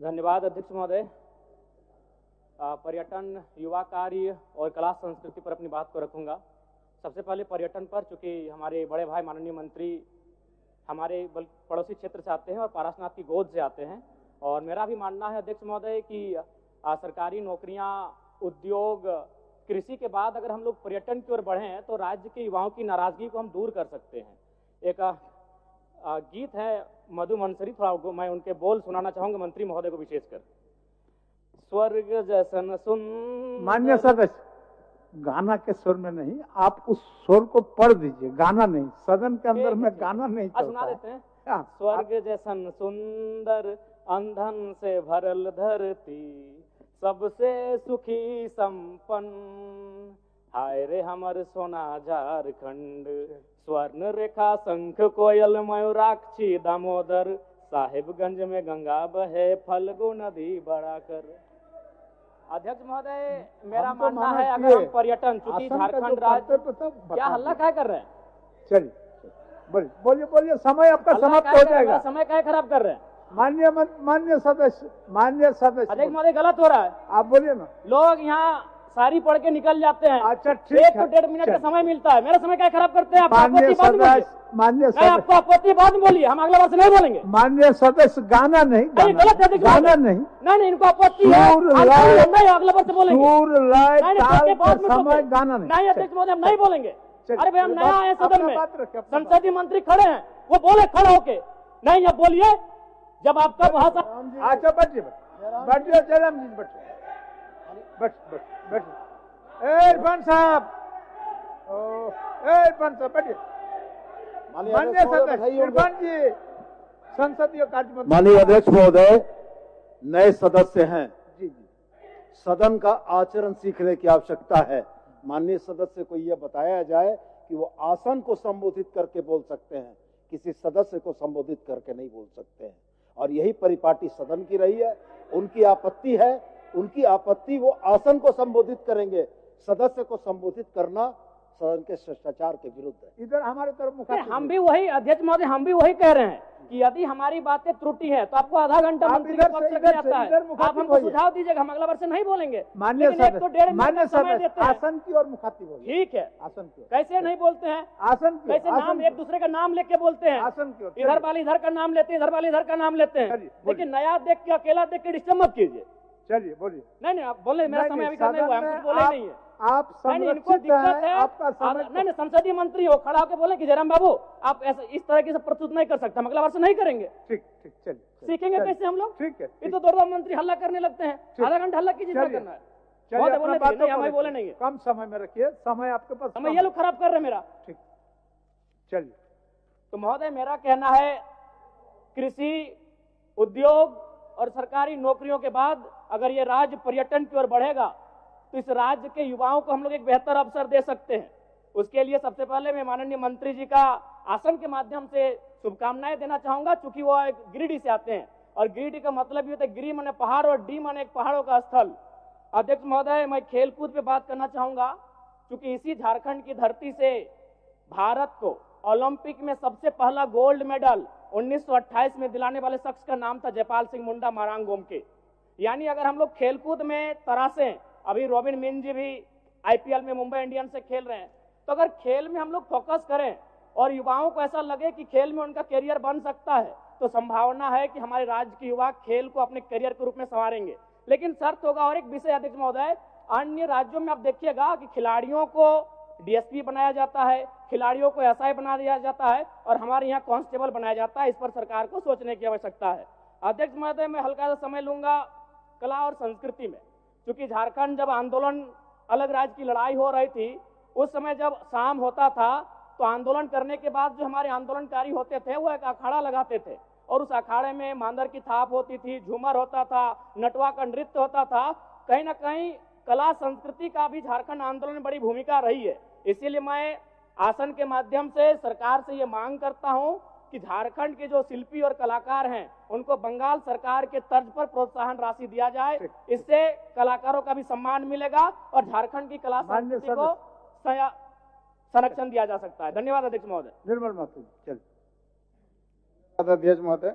धन्यवाद अध्यक्ष महोदय। पर्यटन, युवा कार्य और कला संस्कृति पर अपनी बात को रखूंगा। सबसे पहले पर्यटन पर, चूंकि हमारे बड़े भाई माननीय मंत्री हमारे पड़ोसी क्षेत्र से आते हैं और पारसनाथ की गोद से आते हैं, और मेरा भी मानना है अध्यक्ष महोदय कि सरकारी नौकरियां, उद्योग, कृषि के बाद अगर हम लोग पर्यटन की ओर बढ़ें तो राज्य के युवाओं की नाराजगी को हम दूर कर सकते हैं। एक गीत है मधु मंसरी, थोड़ा मैं उनके बोल सुनाना चाहूंगा मंत्री महोदय को विशेषकर। स्वर्ग जैसन सुंदर। मान्य सदस्य, गाना के सुर में नहीं, आप उस सुर को पढ़ दीजिए, गाना नहीं। सदन के अंदर में गाना नहीं चलता। सुना देते हैं। स्वर्ग जैसन सुंदर, अंधन से भरल धरती, सबसे सुखी संपन्न, हाय रे हमर सोना झारखंड, स्वर्ण रेखा शंख कोयल मयूराक्षी दामोदर, साहिबगंज में गंगा बहे फल्गु नदी बढ़ाकर। अध्यक्ष महोदय, मेरा मानना है अगर हम पर्यटन, चूंकि झारखंड राज्य, क्या हल्ला क्या कर रहे हैं? चलिए बोलिए, समय आपका समाप्त हो जाएगा। समय क्या खराब कर रहे हैं? मान्य सदस्य, अध्यक्ष महोदय गलत हो रहा है। आप बोलिए ना। लोग यहाँ सारी पढ़ के निकल जाते हैं। अच्छा ठीक है, 1 से 1.5 मिनट का समय मिलता है। मेरा समय क्या खराब करते हैं आप? मान्य सदस्य, आपको आपत्ति बाद में बोलिए, हम अगले वर्ष नहीं बोलेंगे। मान्य सदस्य, गाना नहीं, गलत है, गाना नहीं, इनको आपत्ति है, अगले वर्ष बोलेंगे। गाना नहीं अध्यक्ष महोदय, हम नहीं बोलेंगे। अरे भाई, हम नया आए सदन में, संसदीय मंत्री खड़े हैं, वो बोले खड़े होके। नहीं, अब बोलिए जब आपका भाषण। अच्छा बैठिए, जयराम जी बैठिए, इरफान साहब, बैठिए। माननीय सदस्य इरफान जी, संसदीय कार्य मंत्री। माननीय अध्यक्ष महोदय, नए सदस्य हैं, सदन का आचरण सीखने की आवश्यकता है। माननीय सदस्य को यह बताया जाए कि वो आसन को संबोधित करके बोल सकते हैं, किसी सदस्य को संबोधित करके नहीं बोल सकते हैं, और यही परिपाटी सदन की रही है। उनकी आपत्ति है, उनकी आपत्ति वो आसन को संबोधित करेंगे, सदस्य को संबोधित करना सदन के शिष्टाचार के विरुद्ध है। इधर हमारे तरफ हम भी वही, अध्यक्ष महोदय, हम भी वही कह रहे हैं कि यदि हमारी बातें त्रुटि है तो आपको आधा घंटा मंत्री के पक्ष रखा जाता है। आप हमको सुझाव दीजिएगा, हम अगला वर्ष से नहीं बोलेंगे। मान्य सदस्य, आसन की और मुखातिब होगी। ठीक है, आसन की। कैसे नहीं बोलते हैं? आसन की। कैसे नाम एक दूसरे का नाम लेके बोलते हैं? आसन की। इधर वाले इधर का नाम लेते हैं, इधर वाले इधर का नाम लेते हैं, लेकिन नया देख के, अकेला देख के डिस्टर्ब मत कीजिए। चलिए बोलिए। नहीं, आप बोले, मेरा समय अभी करने हुआ, हम कुछ बोले नहीं है। आप इनको दिक्कत है, आपका समय। नहीं, संसदीय मंत्री हो, खड़ा होकर बोले कि जयराम बाबू आप ऐसा इस तरह की प्रस्तुत नहीं कर सकते, हम अगला वर्ष नहीं करेंगे। ठीक, चलिए। सीखेंगे कैसे हम लोग? ठीक है। ये तो 2 मंत्री हल्ला करने लगते हैं, आधा घंटा हल्ला कीजिए, क्या करना है? हमें बोले नहीं है। कम समय में रखिए, समय आपके पास। समय ये लोग खराब कर रहे हैं मेरा। ठीक, चलिए। तो महोदय, मेरा कहना है कृषि, उद्योग और सरकारी नौकरियों के बाद अगर ये राज्य पर्यटन की ओर बढ़ेगा तो इस राज्य के युवाओं को हम लोग एक बेहतर अवसर दे सकते हैं। उसके लिए सबसे पहले मैं माननीय मंत्री जी का आसन के माध्यम से शुभकामनाएं देना चाहूंगा, चूंकि वो एक गिरिडीह से आते हैं, और गिरिडीह का मतलब ये होता है, गिरी माने पहाड़ और डी माने एक पहाड़ों का स्थल। अध्यक्ष महोदय, मैं खेलकूद पे बात करना चाहूंगा, चूंकि इसी झारखंड की धरती से भारत को ओलंपिक में सबसे पहला गोल्ड मेडल 1928 में दिलाने वाले शख्स का नाम था जयपाल सिंह मुंडा मारांग गोमके। यानी अगर हम लोग खेलकूद में तरासें, अभी रॉबिन मीन जी भी आईपीएल में मुंबई इंडियंस से खेल रहे हैं, तो अगर खेल में हम लोग फोकस करें और युवाओं को ऐसा लगे कि खेल में उनका करियर बन सकता है, तो संभावना है कि हमारे राज्य के युवा खेल को अपने करियर के रूप में संवारेंगे। लेकिन शर्त होगा और एक विषय अध्यक्ष महोदय, अन्य राज्यों में आप देखिएगा कि खिलाड़ियों को डीएसपी बनाया जाता है, खिलाड़ियों को एसआई बना दिया जाता है, और हमारे यहाँ कांस्टेबल बनाया जाता है। इस पर सरकार को सोचने की आवश्यकता है। अध्यक्ष महोदय, मैं हल्का सा समय लूंगा कला और संस्कृति में, क्योंकि झारखंड जब आंदोलन, अलग राज्य की लड़ाई हो रही थी, उस समय जब शाम होता था तो आंदोलन करने के बाद जो हमारे आंदोलनकारी होते थे वो एक अखाड़ा लगाते थे, और उस अखाड़े में मांदर की थाप होती थी, झूमर होता था, नटवा का नृत्य होता था। कहीं ना कहीं कला संस्कृति का भी झारखंड आंदोलन में बड़ी भूमिका रही है। इसीलिए मैं आसन के माध्यम से सरकार से ये मांग करता हूं कि झारखंड के जो शिल्पी और कलाकार हैं उनको बंगाल सरकार के तर्ज पर प्रोत्साहन राशि दिया जाए। इससे कलाकारों का भी सम्मान मिलेगा और झारखंड की कला संस्कृति को संरक्षण दिया जा सकता है। धन्यवाद अध्यक्ष महोदय। निर्मल माथुर, चलिए। अध्यक्ष महोदय।